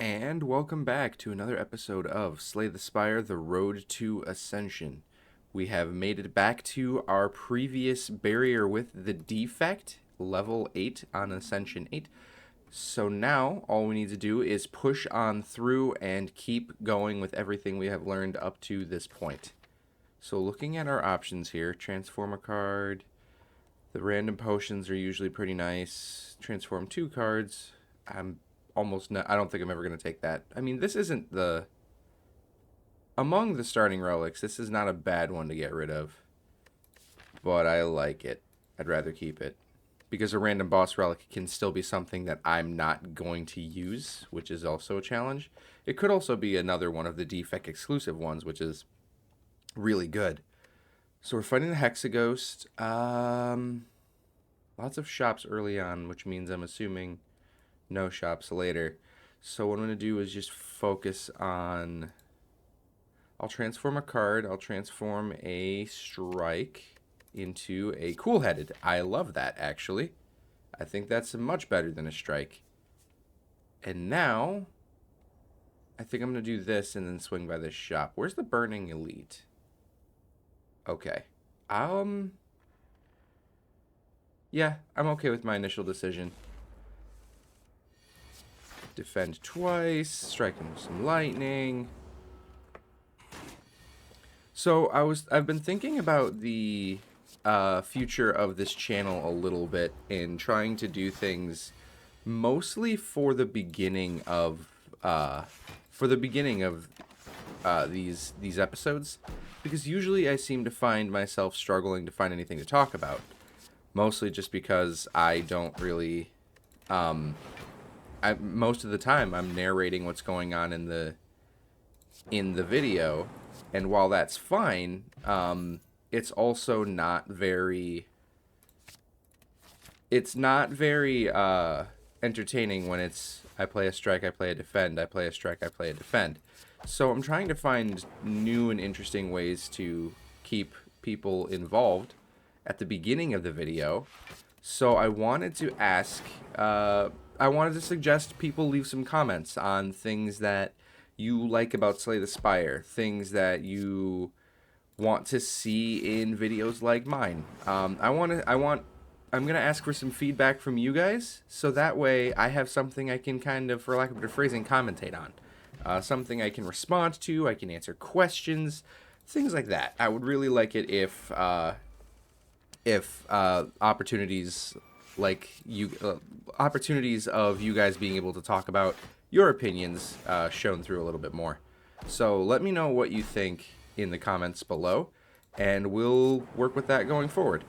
And welcome back to another episode of Slay the Spire, The Road to Ascension. We have made it back to our previous barrier with the defect, level 8 on Ascension 8. So now, all we need to do is push on through and keep going with everything we have learned up to this point. So looking at our options here, transform a card. The random potions are usually pretty nice. Transform 2 cards. I don't think I'm ever going to take that. I mean, this isn't the... Among the starting relics, this is not a bad one to get rid of. But I like it. I'd rather keep it. Because a random boss relic can still be something that I'm not going to use, which is also a challenge. It could also be another one of the defect exclusive ones, which is really good. So we're fighting the Hexaghost. Lots of shops early on, which means I'm assuming no shops later. So what I'm going to do is just focus on... I'll transform a card. I'll transform a strike into a cool-headed. I love that, actually. I think that's much better than a strike. And now, I think I'm going to do this and then swing by this shop. Where's the Burning Elite? Okay. Yeah, I'm okay with my initial decision. Defend twice, strike him with some lightning. So I've been thinking about the future of this channel a little bit and trying to do things mostly for the beginning of these episodes, because usually I seem to find myself struggling to find anything to talk about, mostly just because I don't really most of the time I'm narrating what's going on in the video, and while that's fine, it's also not very entertaining when it's I play a strike, I play a defend, I play a strike, I play a defend. So I'm trying to find new and interesting ways to keep people involved at the beginning of the video. So I wanted to suggest people leave some comments on things that you like about Slay the Spire, things that you want to see in videos like mine. I'm gonna ask for some feedback from you guys, so that way I have something I can kind of, for lack of a better phrasing, commentate on. Something I can respond to, I can answer questions, things like that. I would really like it if opportunities of you guys being able to talk about your opinions shown through a little bit more. So let me know what you think in the comments below, and we'll work with that going forward.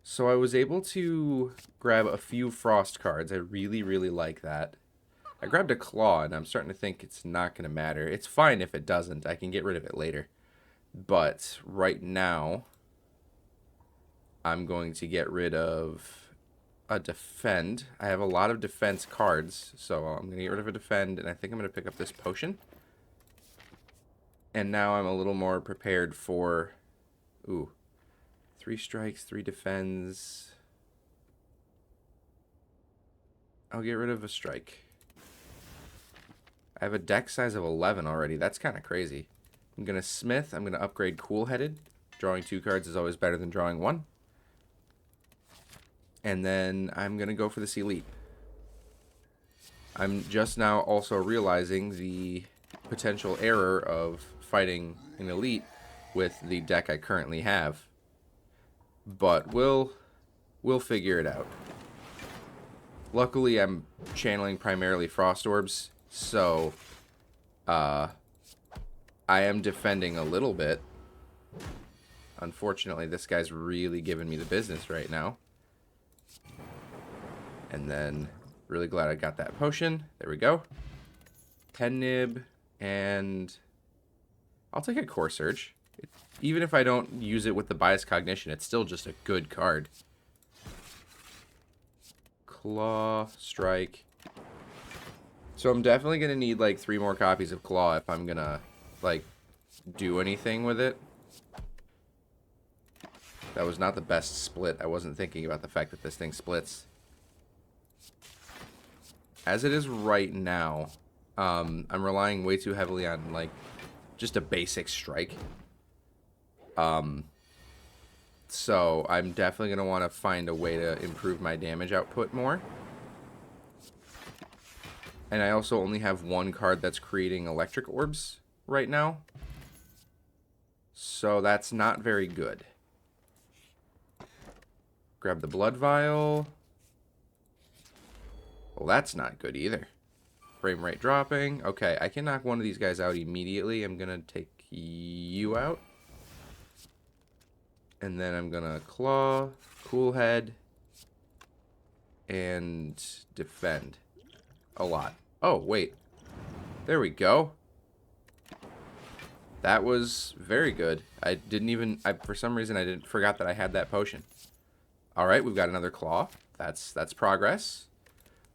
So I was able to grab a few Frost cards. I really, really like that. I grabbed a Claw, and I'm starting to think it's not going to matter. It's fine if it doesn't. I can get rid of it later. But right now, I'm going to get rid of a Defend. I have a lot of defense cards, so I'm going to get rid of a Defend, and I think I'm going to pick up this Potion. And now I'm a little more prepared for... Ooh. 3 strikes, 3 defends. I'll get rid of a strike. I have a deck size of 11 already. That's kind of crazy. I'm going to Smith. I'm going to upgrade Cool-Headed. Drawing 2 cards is always better than drawing 1. And then I'm going to go for this Elite. I'm just now also realizing the potential error of fighting an Elite with the deck I currently have. But we'll figure it out. Luckily, I'm channeling primarily Frost Orbs, so I am defending a little bit. Unfortunately, this guy's really giving me the business right now. And then, really glad I got that potion. There we go. Pen Nib, and I'll take a Core Surge. Even if I don't use it with the Bias Cognition, it's still just a good card. Claw, Strike. So I'm definitely going to need like 3 more copies of Claw if I'm going to like do anything with it. That was not the best split. I wasn't thinking about the fact that this thing splits. as it is right now, I'm relying way too heavily on, like, just a basic strike. So I'm definitely going to want to find a way to improve my damage output more. And I also only have one card that's creating electric orbs right now. So that's not very good. Grab the blood vial. Well, that's not good either. Frame rate dropping. Okay, I can knock one of these guys out immediately. I'm going to take you out. And then I'm going to claw, cool head, and defend a lot. Oh, wait. There we go. That was very good. I didn't even, for some reason, I forgot that I had that potion. All right, we've got another claw. That's progress.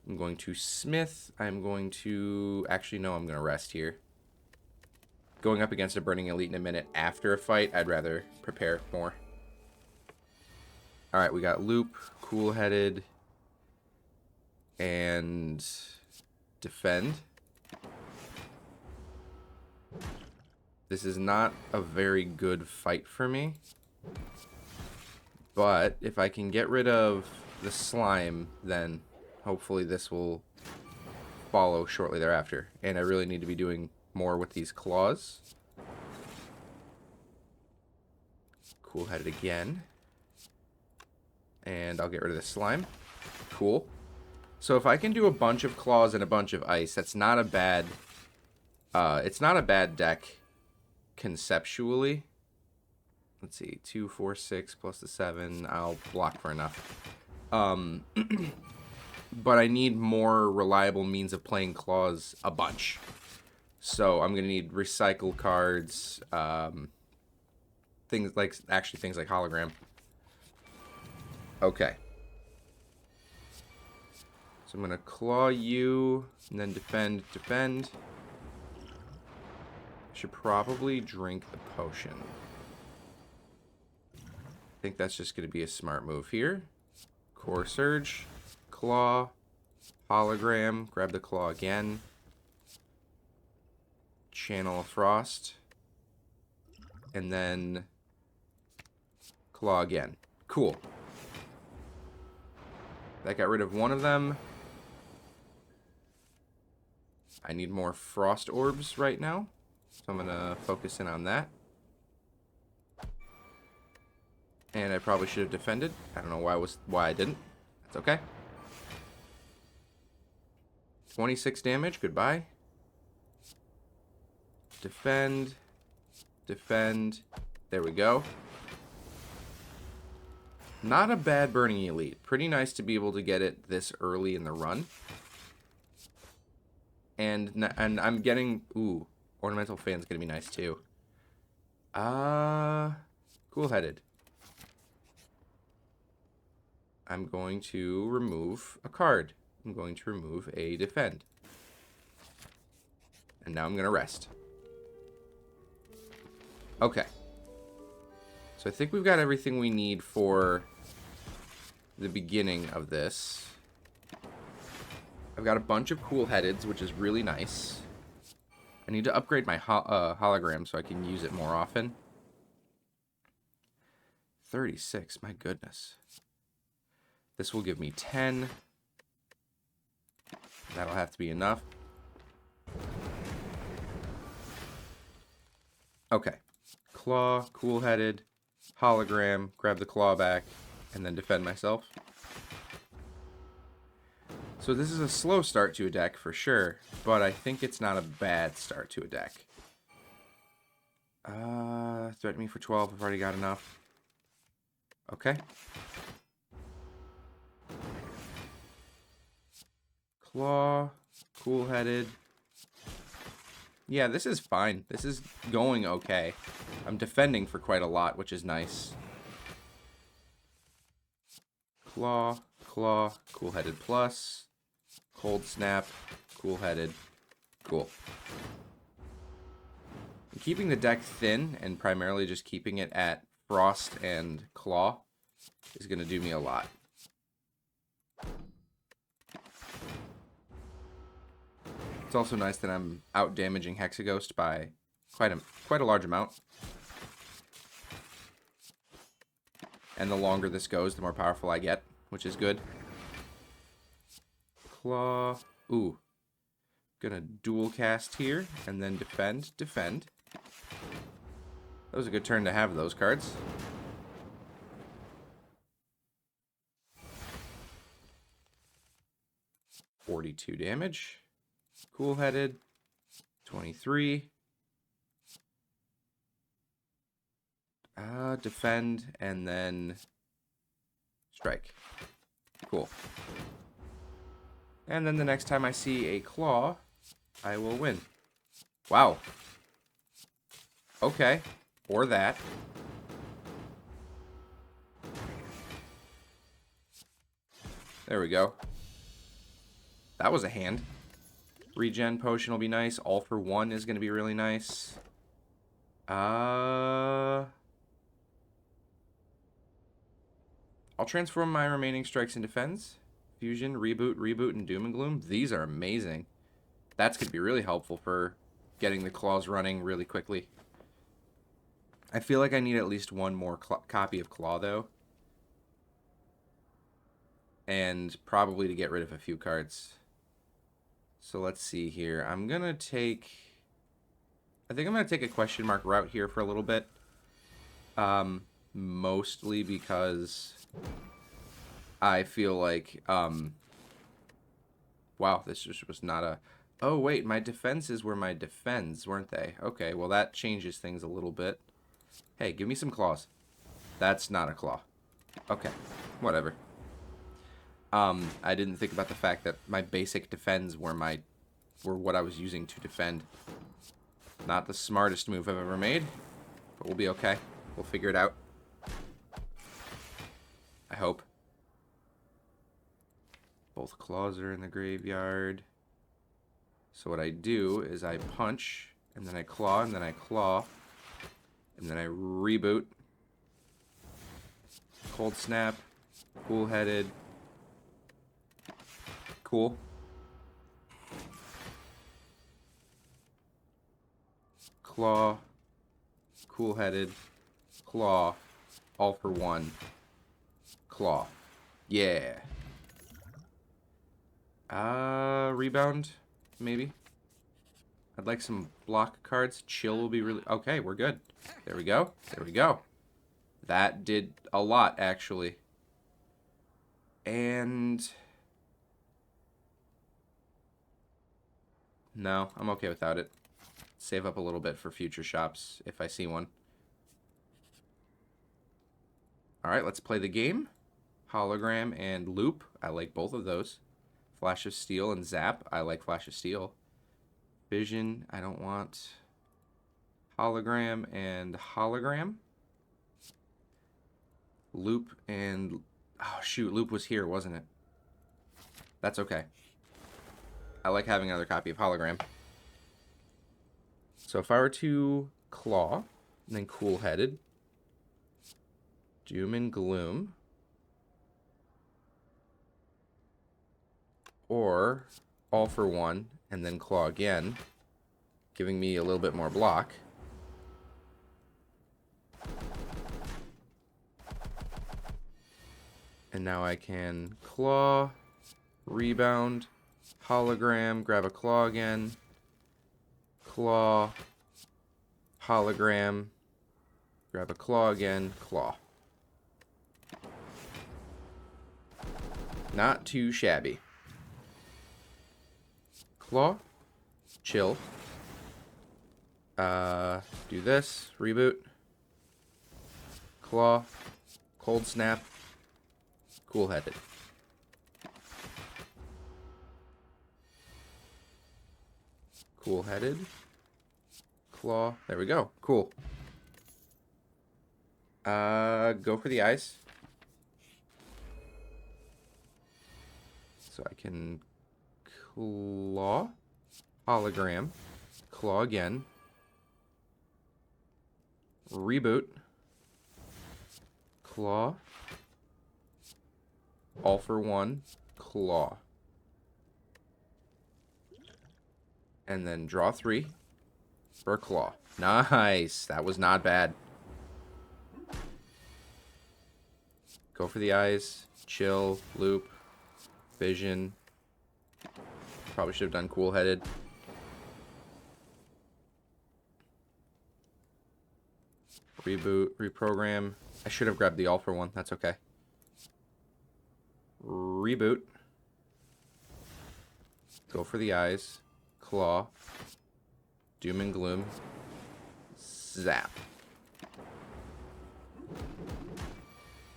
I'm going to smith. I'm going to, actually, no, I'm going to rest here. Going up against a burning elite in a minute after a fight, I'd rather prepare more. All right, we got loop, cool-headed, and defend. This is not a very good fight for me. But if I can get rid of the slime, then hopefully this will follow shortly thereafter. And I really need to be doing more with these claws. Cool-headed again. And I'll get rid of the slime. Cool. So if I can do a bunch of claws and a bunch of ice, that's not a bad... it's not a bad deck conceptually. Let's see, 2, 4, 6 plus the 7. I'll block for enough. But I need more reliable means of playing claws a bunch. So I'm going to need recycle cards, things like hologram. Okay. So I'm going to claw you, and then defend. Should probably drink the potion. I think that's just going to be a smart move here. Core Surge, Claw, Hologram, grab the Claw again. Channel Frost. And then Claw again. Cool. That got rid of one of them. I need more Frost Orbs right now. So I'm going to focus in on that. And I probably should have defended. I don't know why I didn't. That's okay. 26 damage. Goodbye. Defend. There we go. Not a bad Burning Elite. Pretty nice to be able to get it this early in the run. And I'm getting... Ooh, Ornamental Fan's going to be nice too. Cool-headed. I'm going to remove a card. I'm going to remove a defend. And now I'm going to rest. Okay. So I think we've got everything we need for the beginning of this. I've got a bunch of cool-headeds, which is really nice. I need to upgrade my hologram so I can use it more often. 36, my goodness. This will give me 10. That'll have to be enough. Okay. Claw, cool-headed, hologram, grab the claw back, and then defend myself. So this is a slow start to a deck for sure, but I think it's not a bad start to a deck. Threaten me for 12, I've already got enough. Okay. Claw, cool-headed. Yeah, this is fine. This is going okay. I'm defending for quite a lot, which is nice. Claw, cool-headed plus. Cold snap, cool-headed. Cool. I'm keeping the deck thin and primarily just keeping it at frost and claw is going to do me a lot. It's also nice that I'm out damaging Hexaghost by quite a large amount. And the longer this goes, the more powerful I get, which is good. Claw. Ooh. Gonna dual cast here, and then defend, defend. That was a good turn to have those cards. $42 damage. Cool-headed. 23. Defend, and then strike. Cool. And then the next time I see a claw, I will win. Wow. Okay. Or that. There we go. That was a hand. Regen potion will be nice. All for one is going to be really nice. I'll transform my remaining strikes into defense. Fusion, reboot, reboot, and doom and gloom. These are amazing. That's going to be really helpful for getting the claws running really quickly. I feel like I need at least one more copy of Claw, though. And probably to get rid of a few cards. So let's see here. I think I'm going to take a question mark route here for a little bit. Mostly because I feel like, wow, this just was not a... Oh, wait, my defenses were my defends, weren't they? Okay, well, that changes things a little bit. Hey, give me some claws. That's not a claw. Okay, whatever. I didn't think about the fact that my basic defends were what I was using to defend. Not the smartest move I've ever made, but we'll be okay. We'll figure it out. I hope. Both claws are in the graveyard. So what I do is I punch, and then I claw, and then I claw, and then I reboot. Cold snap. Cool-headed. Cool. Claw. Cool-headed. Claw. All for one. Claw. Yeah. Rebound, maybe. I'd like some block cards. Chill will be really... Okay, we're good. There we go. There we go. That did a lot, actually. And... No, I'm okay without it. Save up a little bit for future shops, if I see one. Alright, let's play the game. Hologram and Loop. I like both of those. Flash of Steel and Zap. I like Flash of Steel. Vision. I don't want. Hologram and Hologram. Loop and... Oh, shoot. Loop was here, wasn't it? That's okay. I like having another copy of Hologram. So if I were to Claw, and then Cool-headed, Doom and Gloom, or All for one, and then Claw again, giving me a little bit more block. And now I can Claw, Rebound, Hologram, grab a Claw again, Claw, Hologram, grab a Claw again, Claw. Not too shabby. Claw, chill. Do this, reboot. Claw, cold snap, cool-headed. Cool-headed. Claw. There we go. Cool. Go for the eyes. So I can Claw. Hologram. Claw again. Reboot. Claw. All for one. Claw. And then draw 3 for a claw. Nice. That was not bad. Go for the eyes. Chill. Loop. Vision. Probably should have done cool-headed. Reboot. Reprogram. I should have grabbed the all for one. That's okay. Reboot. Go for the eyes. Claw. Doom and gloom. Zap.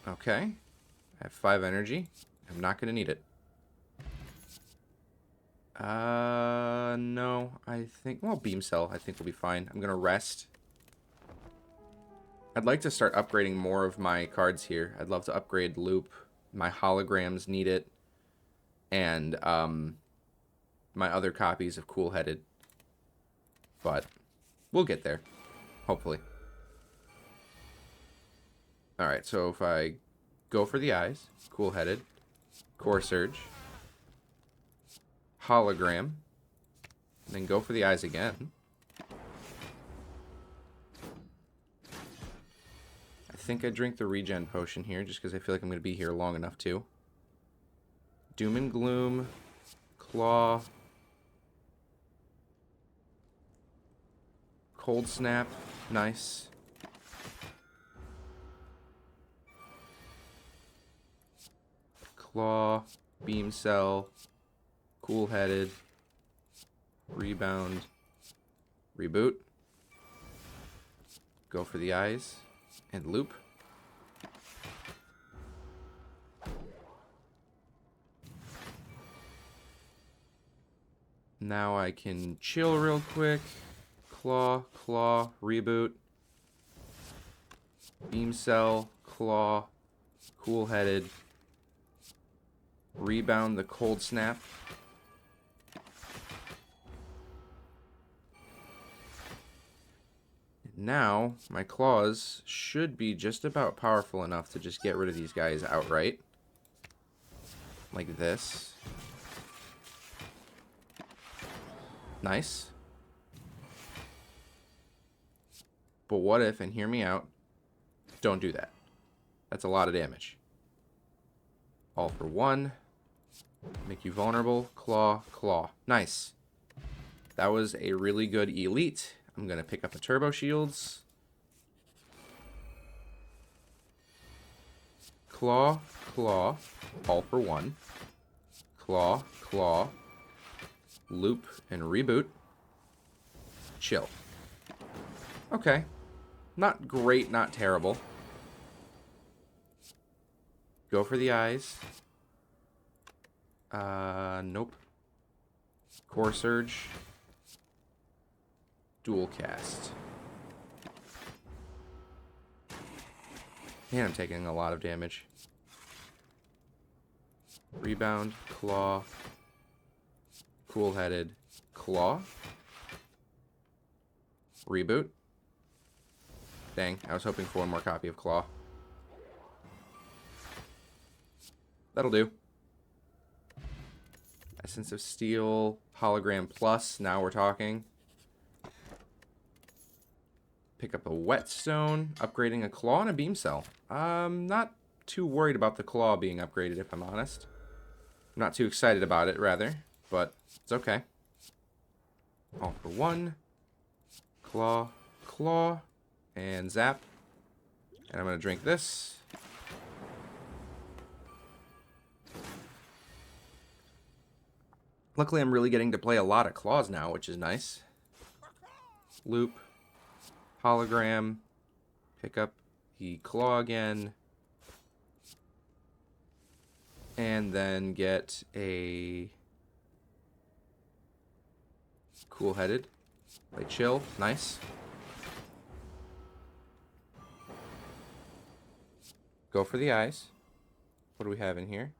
Okay. I have 5 energy. I'm not going to need it. No. I think, well, beam cell I think will be fine. I'm going to rest. I'd like to start upgrading more of my cards here. I'd love to upgrade loop. My holograms need it. And, my other copies of cool-headed. But we'll get there. Hopefully. Alright, so if I go for the eyes, cool-headed, core surge, hologram, then go for the eyes again. I think I drink the regen potion here just because I feel like I'm going to be here long enough to. Doom and gloom, claw, cold snap, nice. Claw, beam cell, cool-headed, rebound, reboot, go for the eyes, and loop. Now I can chill real quick. Claw, claw, reboot, beam cell, claw, cool-headed, rebound the cold snap. Now, my claws should be just about powerful enough to just get rid of these guys outright. Like this. Nice. But what if, and hear me out, don't do that. That's a lot of damage. All for 1. Make you vulnerable. Claw, claw. Nice. That was a really good elite. I'm going to pick up the turbo shields. Claw, claw. All for 1. Claw, claw. Loop and reboot. Chill. Okay. Not great, not terrible. Go for the eyes. Nope. Core surge. Dual cast. Man, I'm taking a lot of damage. Rebound, claw, cool-headed, claw. Reboot. Dang, I was hoping for one more copy of claw. That'll do. Essence of Steel, Hologram Plus, now we're talking. Pick up a Whetstone, upgrading a claw and a beam cell. I'm not too worried about the claw being upgraded, if I'm honest. I'm not too excited about it, rather, but it's okay. All for 1. Claw, claw, and zap. And I'm going to drink this. Luckily, I'm really getting to play a lot of claws now, which is nice. Loop. Hologram. Pick up the claw again. And then get a cool-headed. Play chill. Nice. Go for the eyes. What do we have in here?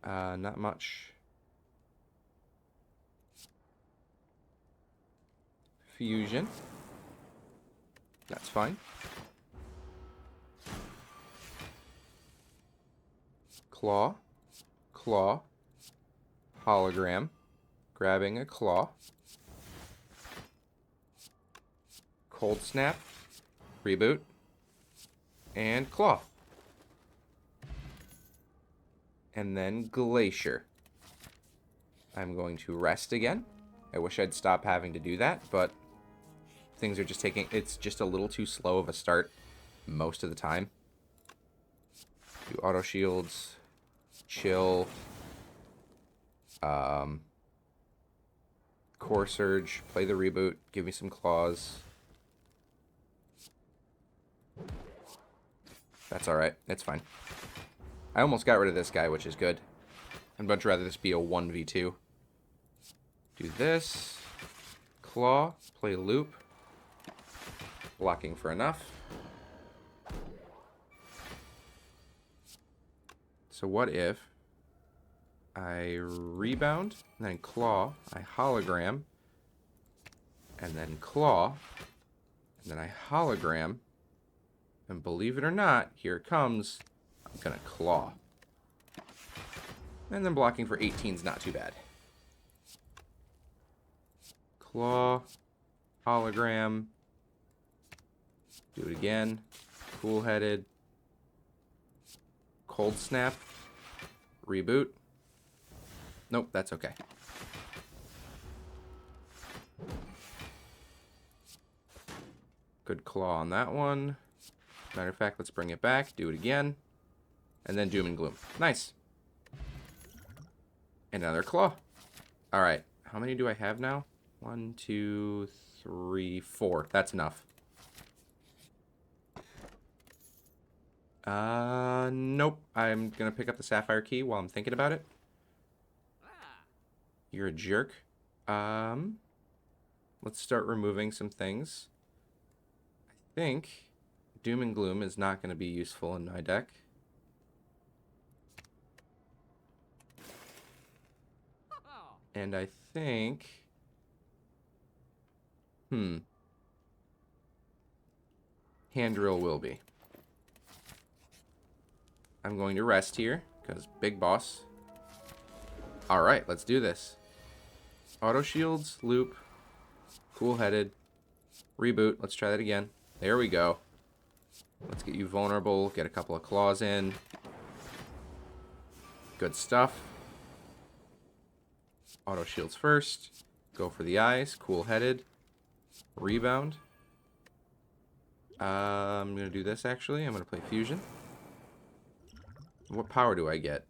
Not much. Fusion. That's fine. Claw. Claw. Hologram. grabbing a claw, cold snap, reboot, and claw. And then glacier. I'm going to rest again. I wish I'd stop having to do that, but things are just taking, it's just a little too slow of a start most of the time. Do auto shields, chill, core surge, play the reboot, give me some claws. That's alright, it's fine. I almost got rid of this guy, which is good. I'd much rather this be a 1v2. Do this, claw, play loop, blocking for enough. So what if I rebound, and then claw, I hologram, and then claw, and then I hologram, and believe it or not, here it comes, I'm gonna claw. And then blocking for 18 is not too bad. Claw, hologram, do it again, cool-headed, cold snap, reboot. Nope, that's okay. Good claw on that one. Matter of fact, let's bring it back, do it again, and then doom and gloom. Nice. Another claw. All right, how many do I have now? 1, 2, 3, 4. That's enough. Nope. I'm gonna pick up the sapphire key while I'm thinking about it. You're a jerk. Let's start removing some things. I think doom and gloom is not going to be useful in my deck. And I think... hand drill will be. I'm going to rest here, because big boss. Alright, let's do this. Auto shields, loop, cool-headed, reboot. Let's try that again. There we go. Let's get you vulnerable, get a couple of claws in. Good stuff. Auto shields first. Go for the eyes, cool-headed. Rebound. I'm going to do this, actually. I'm going to play fusion. What power do I get?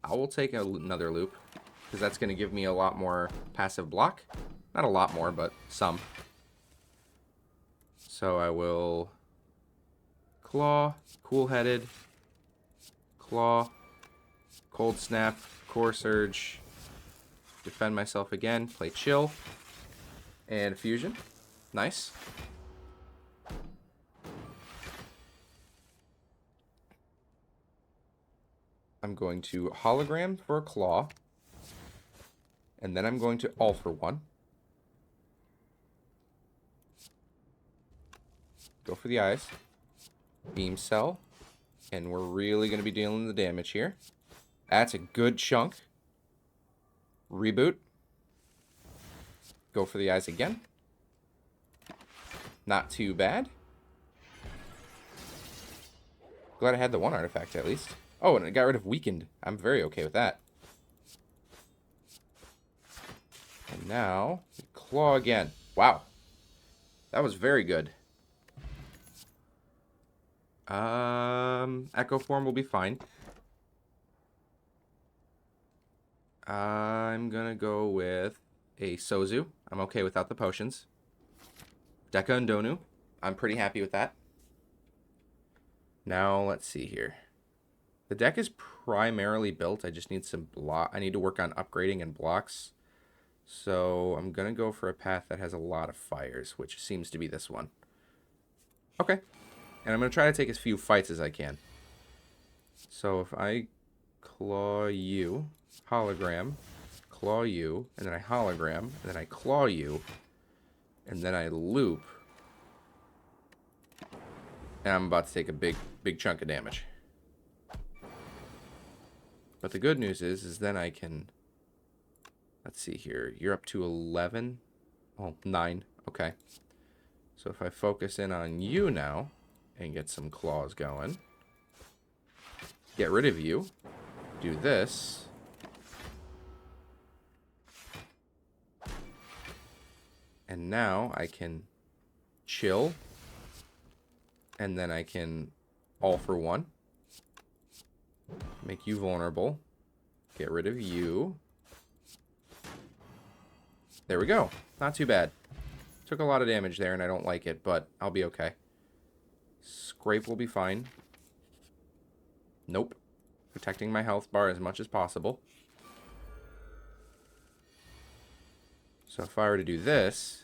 I will take another loop, because that's going to give me a lot more passive block. Not a lot more, but some. So I will claw, cool-headed, claw, cold snap, core surge, defend myself again, play chill, and fusion. Nice. I'm going to hologram for a claw. And then I'm going to all for one. Go for the eyes. Beam cell. And we're really going to be dealing the damage here. That's a good chunk. Reboot. Go for the eyes again. Not too bad. Glad I had the one artifact at least. Oh, and it got rid of weakened. I'm very okay with that. And now, claw again. Wow. That was very good. Echo form will be fine. I'm gonna go with a Sozu. I'm okay without the potions. Deka and Donu. I'm pretty happy with that. Now, let's see here. The deck is primarily built. I just need some block. I need to work on upgrading and blocks. So I'm going to go for a path that has a lot of fires, which seems to be this one. Okay. And I'm going to try to take as few fights as I can. So if I claw you, hologram, claw you, and then I hologram, and then I claw you, and then I loop, and I'm about to take a big chunk of damage. But the good news is then I can Let's see here. You're up to 11. Oh, 9. Okay. So if I focus in on you now and get some claws going, get rid of you, do this, and now I can chill, and then I can all for one, make you vulnerable, get rid of you. There we go. Not too bad. Took a lot of damage there, and I don't like it, but I'll be okay. Scrape will be fine. Nope. Protecting my health bar as much as possible. So if I were to do this,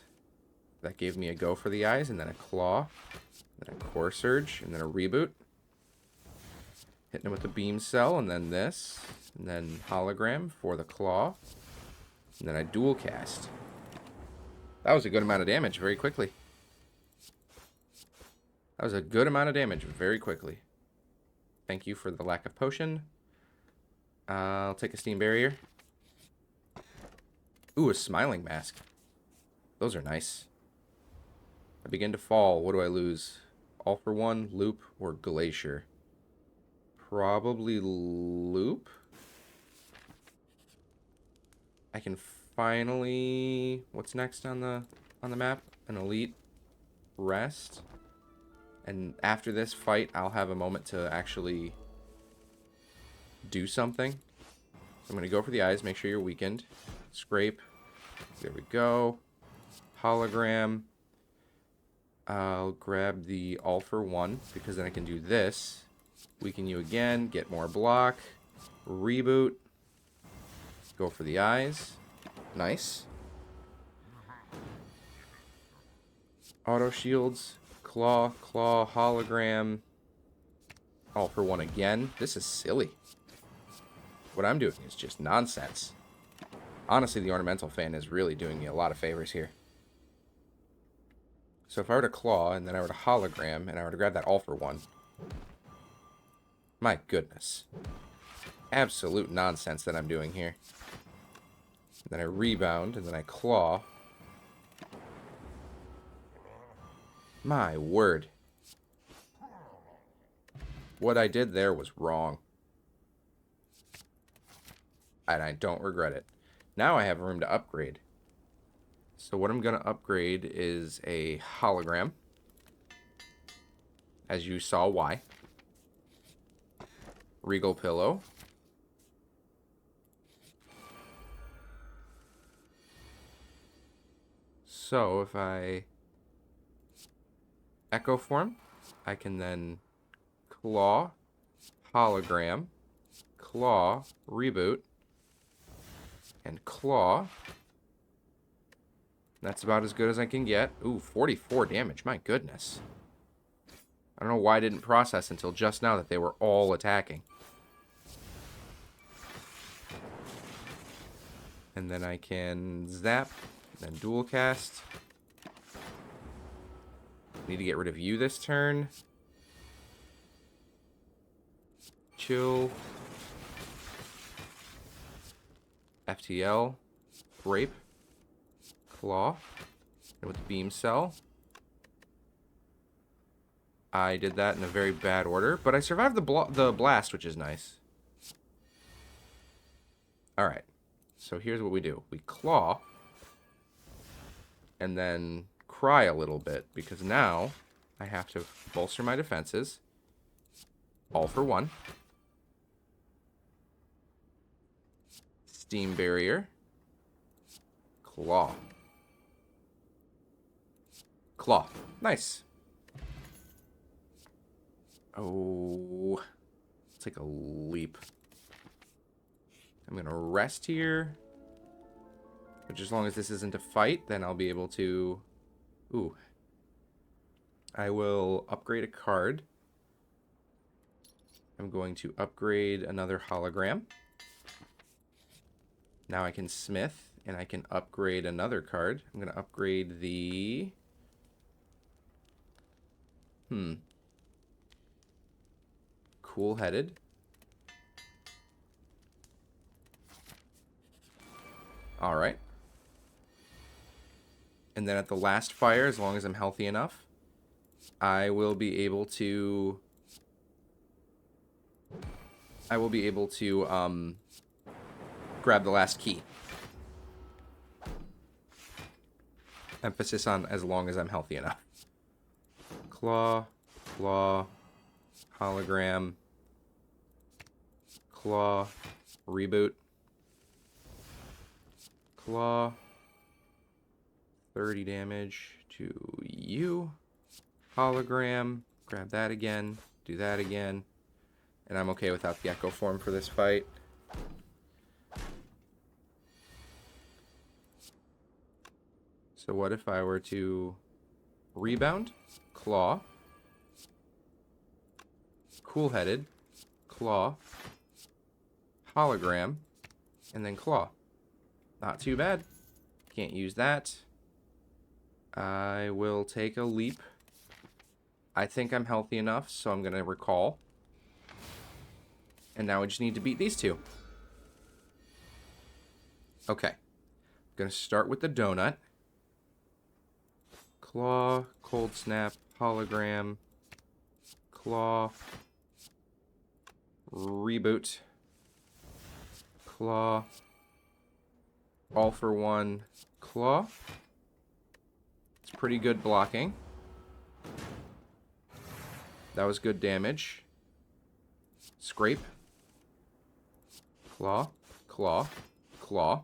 that gave me a go for the eyes, and then a claw, then a core surge, and then a reboot. Hitting him with the beam cell, and then this, and then hologram for the claw, and then I dual cast. That was a good amount of damage very quickly. That was a good amount of damage very quickly. Thank you for the lack of potion. I'll take a steam barrier. Ooh, a smiling mask. Those are nice. I begin to fall. What do I lose? All for one, loop, or glacier? Probably loop. I can finally... What's next on the map? An elite rest. And after this fight, I'll have a moment to actually do something. So I'm going to go for the eyes, make sure you're weakened. Scrape. There we go. Hologram. I'll grab the all for one, because then I can do this. Weaken you again, get more block. Reboot. Go for the eyes. Nice. Auto shields. Claw, hologram. All for one again. This is silly. What I'm doing is just nonsense. Honestly, the ornamental fan is really doing me a lot of favors here. So if I were to claw, and then I were to hologram, and I were to grab that all for one. My goodness. Absolute nonsense that I'm doing here. Then I rebound, and then I claw. My word. What I did there was wrong. And I don't regret it. Now I have room to upgrade. So what I'm going to upgrade is a hologram. As you saw why. Regal pillow. So if I echo form, I can then claw, hologram, claw, reboot, and claw. That's about as good as I can get. Ooh, 44 damage. My goodness. I don't know why I didn't process until just now that they were all attacking. And then I can zap, then dual cast. Need to get rid of you this turn. Chill. FTL. Rape. Claw. And with the beam cell. I did that in a very bad order, but I survived the blast, which is nice. Alright. So here's what we do. We claw. And then cry a little bit, because now I have to bolster my defenses. All for one. Steam barrier. Claw. Claw. Nice. Oh. Let's take a leap. I'm going to rest here. Which, as long as this isn't a fight, then I'll be able to... Ooh. I will upgrade a card. I'm going to upgrade another hologram. Now I can smith, and I can upgrade another card. I'm going to upgrade the... Cool-headed. All right. And then at the last fire, as long as I'm healthy enough, I will be able to... grab the last key. Emphasis on as long as I'm healthy enough. Claw, claw, hologram, claw, reboot, claw, 30 damage to you, hologram, grab that again, do that again, and I'm okay without the echo form for this fight. So what if I were to rebound, claw, cool-headed, claw, hologram, and then claw. Not too bad. Can't use that. I will take a leap. I think I'm healthy enough, so I'm going to recall. And now we just need to beat these two. Okay. I'm going to start with the donut. Claw, cold snap, hologram, claw, reboot, claw, all for one, claw. It's pretty good blocking. That was good damage. Scrape. Claw, claw, claw.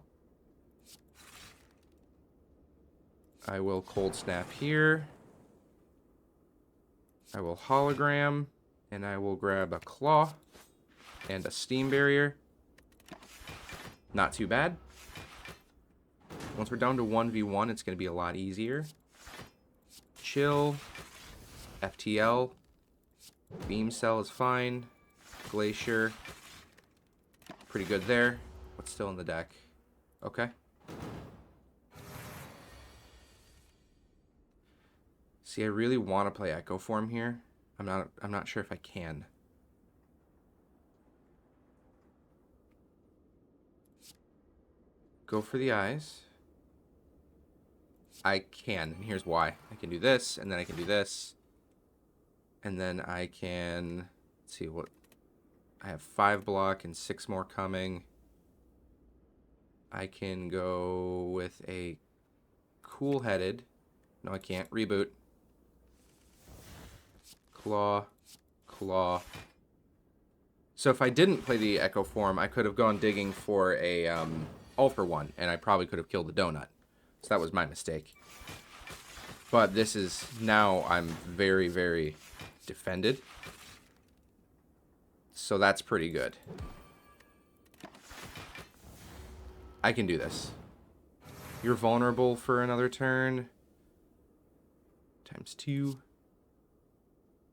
I will cold snap here. I will hologram, and I will grab a claw and a steam barrier. Not too bad. Once we're down to 1v1, it's going to be a lot easier. Chill. FTL. Beam cell is fine. Glacier. Pretty good there. What's still in the deck? Okay. See, I really want to play Echo Form here. I'm not sure if I can. Go for the eyes. I can, and here's why. I can do this, and then I can do this. And then I can... Let's see what... I have 5 block and 6 more coming. I can go with a cool-headed. No, I can't. Reboot. Claw. Claw. So if I didn't play the Echo Form, I could have gone digging for a all for one, and I probably could have killed the donut. So that was my mistake. But this is... Now I'm very, very defended. So that's pretty good. I can do this. You're vulnerable for another turn. Times 2.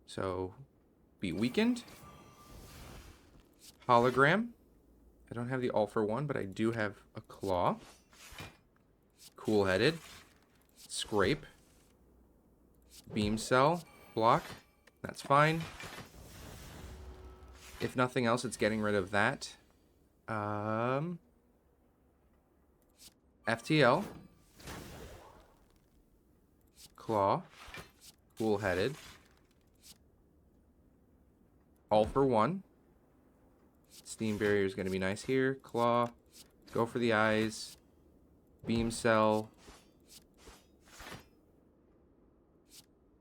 So, be weakened. Hologram. I don't have the all for one, but I do have a claw. Cool-headed. Scrape. Beam cell. Block. That's fine. If nothing else, it's getting rid of that. FTL. Claw. Cool-headed. All for one. Steam barrier is going to be nice here. Claw. Go for the eyes. Beam cell.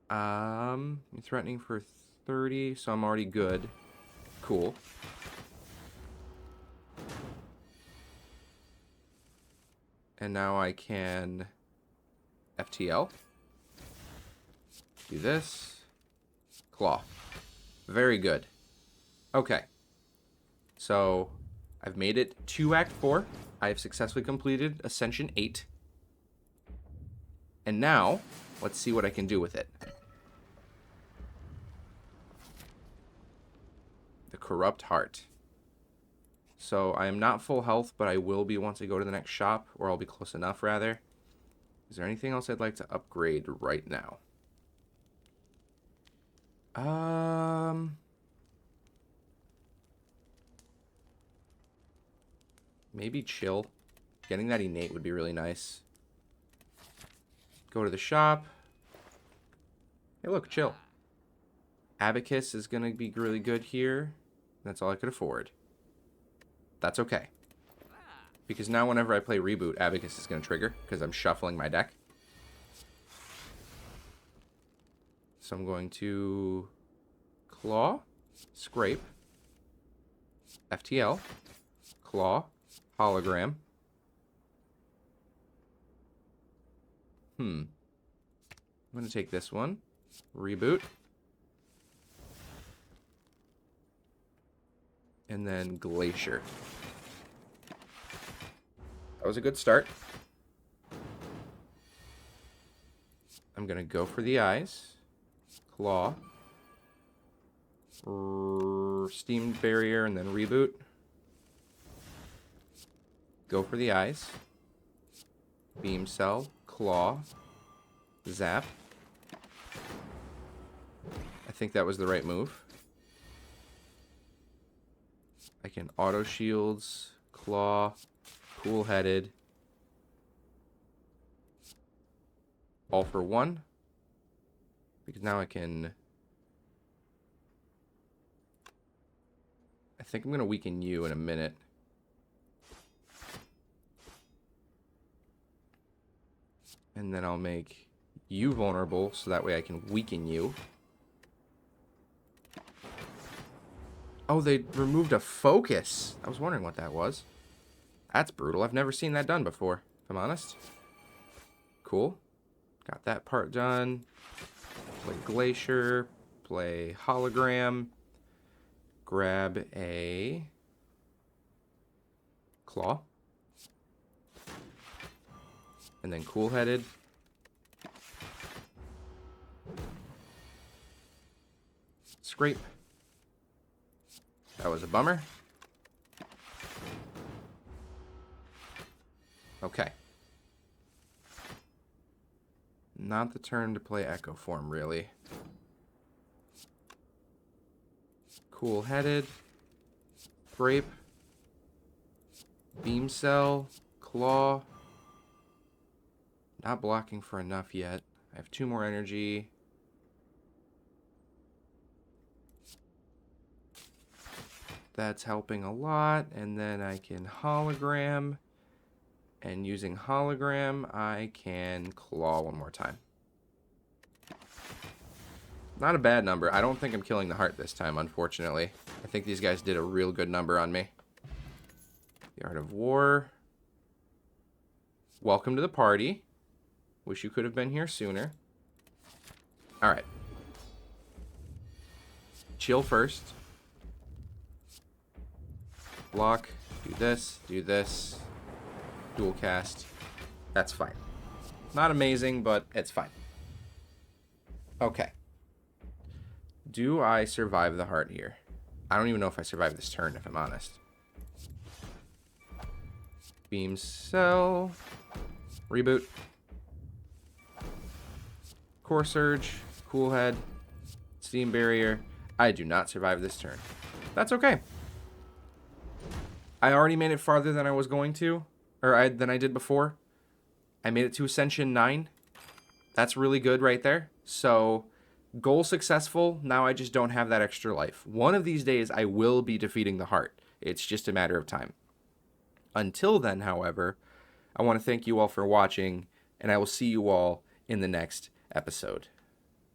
I'm threatening for 30, so I'm already good. Cool. And now I can FTL. Do this. Claw. Very good. Okay. So, I've made it to Act 4. I have successfully completed Ascension 8. And now, let's see what I can do with it. The Corrupt Heart. So, I am not full health, but I will be once I go to the next shop, or I'll be close enough, rather. Is there anything else I'd like to upgrade right now? Maybe chill. Getting that innate would be really nice. Go to the shop. Hey, look, chill. Abacus is going to be really good here. That's all I could afford. That's okay. Because now whenever I play Reboot, Abacus is going to trigger because I'm shuffling my deck. So I'm going to Claw, Scrape, FTL, Claw, Hologram. I'm going to take this one. Reboot. And then Glacier. That was a good start. I'm going to go for the eyes. Claw. Steam Barrier and then Reboot. Go for the eyes. Beam Cell. Claw. Zap. I think that was the right move. I can auto shields, claw, cool-headed. All for one. Because now I can... I think I'm going to weaken you in a minute. And then I'll make you vulnerable so that way I can weaken you. Oh, they removed a focus. I was wondering what that was. That's brutal. I've never seen that done before, if I'm honest. Cool. Got that part done. Play Glacier. Play Hologram. Grab a Claw. And then Cool-Headed. Scrape. That was a bummer. Okay. Not the turn to play Echo Form, really. Cool-Headed. Grape. Beam Cell. Claw. Not blocking for enough yet. I have 2 more energy. That's helping a lot. And then I can Hologram. And using Hologram, I can Claw one more time. Not a bad number. I don't think I'm killing the heart this time, unfortunately. I think these guys did a real good number on me. The Art of War. Welcome to the party. Wish you could have been here sooner. Alright. Chill first. Block. Do this. Do this. Dual cast. That's fine. Not amazing, but it's fine. Okay. Do I survive the heart here? I don't even know if I survive this turn, if I'm honest. Beam Cell. Reboot. Core Surge. Cool Head. Steam Barrier. I do not survive this turn. That's okay. I already made it farther than I was going to. Than I did before. I made it to Ascension 9. That's really good right there. So, goal successful. Now I just don't have that extra life. One of these days, I will be defeating the heart. It's just a matter of time. Until then, however, I want to thank you all for watching, and I will see you all in the next episode.